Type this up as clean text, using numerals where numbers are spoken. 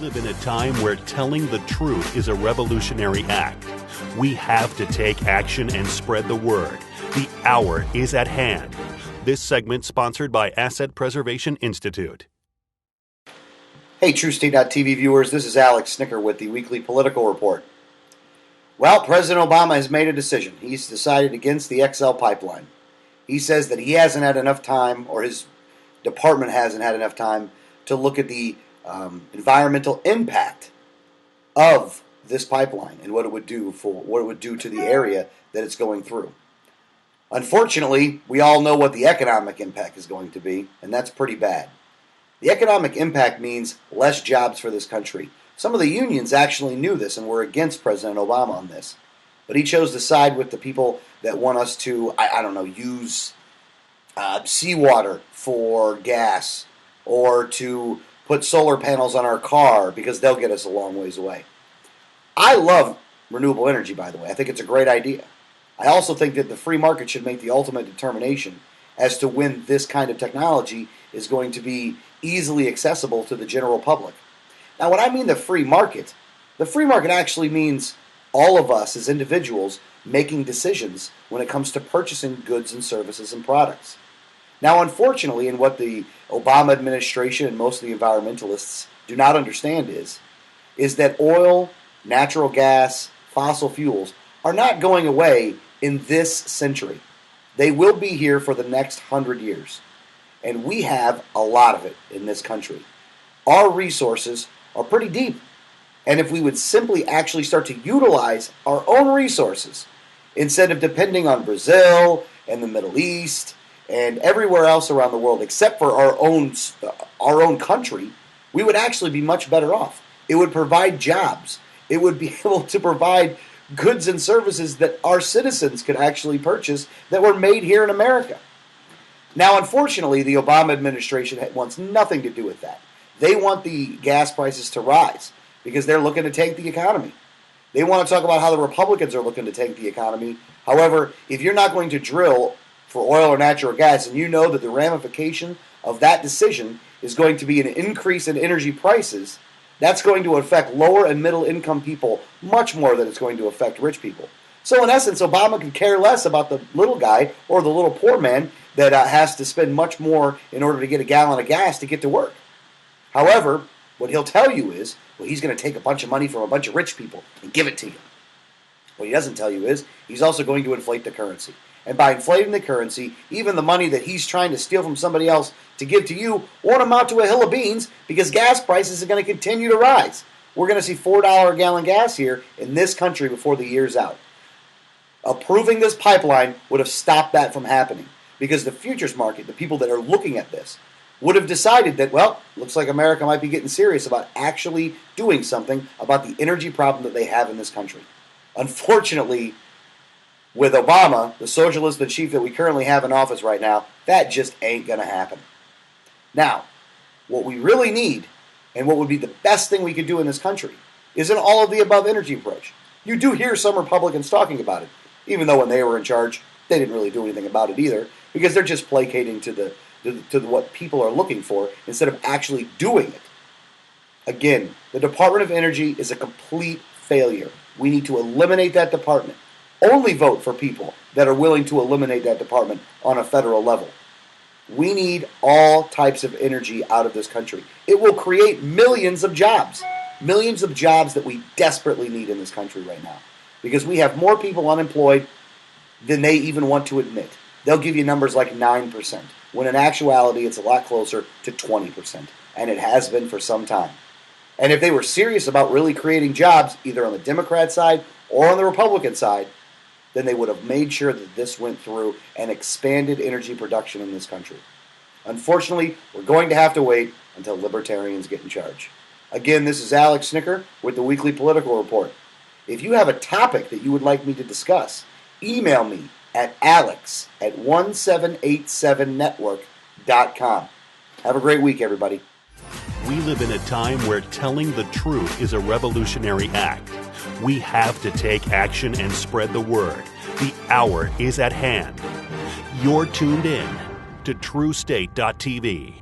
live in a time where telling the truth is a revolutionary act. We have to take action and spread the word. The hour is at hand. This segment sponsored by Asset Preservation Institute. Hey, TrueState.tv viewers, this is Alex Snicker with the weekly political report. Well, President Obama has made a decision. He's decided against the XL pipeline. He says that he hasn't had enough time, or his department hasn't had enough time, to look at the environmental impact of this pipeline and what it would do to the area that it's going through. Unfortunately, we all know what the economic impact is going to be, and that's pretty bad. The economic impact means less jobs for this country. Some of the unions actually knew this and were against President Obama on this. But he chose to side with the people that want us to, use seawater for gas, or to put solar panels on our car because they'll get us a long ways away. I love renewable energy, by the way. I think it's a great idea. I also think that the free market should make the ultimate determination as to when this kind of technology is going to be easily accessible to the general public. Now, when I mean the free market actually means all of us as individuals making decisions when it comes to purchasing goods and services and products. Now, unfortunately, and what the Obama administration and most of the environmentalists do not understand is that oil, natural gas, fossil fuels are not going away in this century. They will be here for the next 100 years. And we have a lot of it in this country. Our resources are pretty deep. And if we would simply actually start to utilize our own resources instead of depending on Brazil and the Middle East and everywhere else around the world except for our own country, we would actually be much better off. It would provide jobs. It would be able to provide goods and services that our citizens could actually purchase that were made here in America. Now, unfortunately, the Obama administration wants nothing to do with that. They want the gas prices to rise because they're looking to tank the economy. They want to talk about how the Republicans are looking to tank the economy. However, if you're not going to drill for oil or natural gas, and you know that the ramification of that decision is going to be an increase in energy prices, that's going to affect lower and middle income people much more than it's going to affect rich people. So in essence, Obama could care less about the little guy or the little poor man that has to spend much more in order to get a gallon of gas to get to work. However, what he'll tell you is, well, he's going to take a bunch of money from a bunch of rich people and give it to you. What he doesn't tell you is he's also going to inflate the currency. And by inflating the currency, even the money that he's trying to steal from somebody else to give to you won't amount to a hill of beans because gas prices are going to continue to rise. We're going to see $4 a gallon gas here in this country before the year's out. Approving this pipeline would have stopped that from happening because the futures market, the people that are looking at this, would have decided that, well, looks like America might be getting serious about actually doing something about the energy problem that they have in this country. Unfortunately, with Obama, the socialist in chief that we currently have in office right now, that just ain't going to happen. Now, what we really need, and what would be the best thing we could do in this country, is an all-of-the-above energy approach. You do hear some Republicans talking about it, even though when they were in charge, they didn't really do anything about it either, because they're just placating to what people are looking for instead of actually doing it. Again, the Department of Energy is a complete failure. We need to eliminate that department. Only vote for people that are willing to eliminate that department on a federal level. We need all types of energy out of this country. It will create millions of jobs that we desperately need in this country right now, because we have more people unemployed than they even want to admit. They'll give you numbers like 9%, when in actuality it's a lot closer to 20%, and it has been for some time. And if they were serious about really creating jobs, either on the Democrat side or on the Republican side, then they would have made sure that this went through and expanded energy production in this country. Unfortunately, we're going to have to wait until libertarians get in charge. Again, this is Alex Snicker with the Weekly Political Report. If you have a topic that you would like me to discuss, email me at alex@1787network.com. Have a great week, everybody. We live in a time where telling the truth is a revolutionary act. We have to take action and spread the word. The hour is at hand. You're tuned in to TrueState.tv.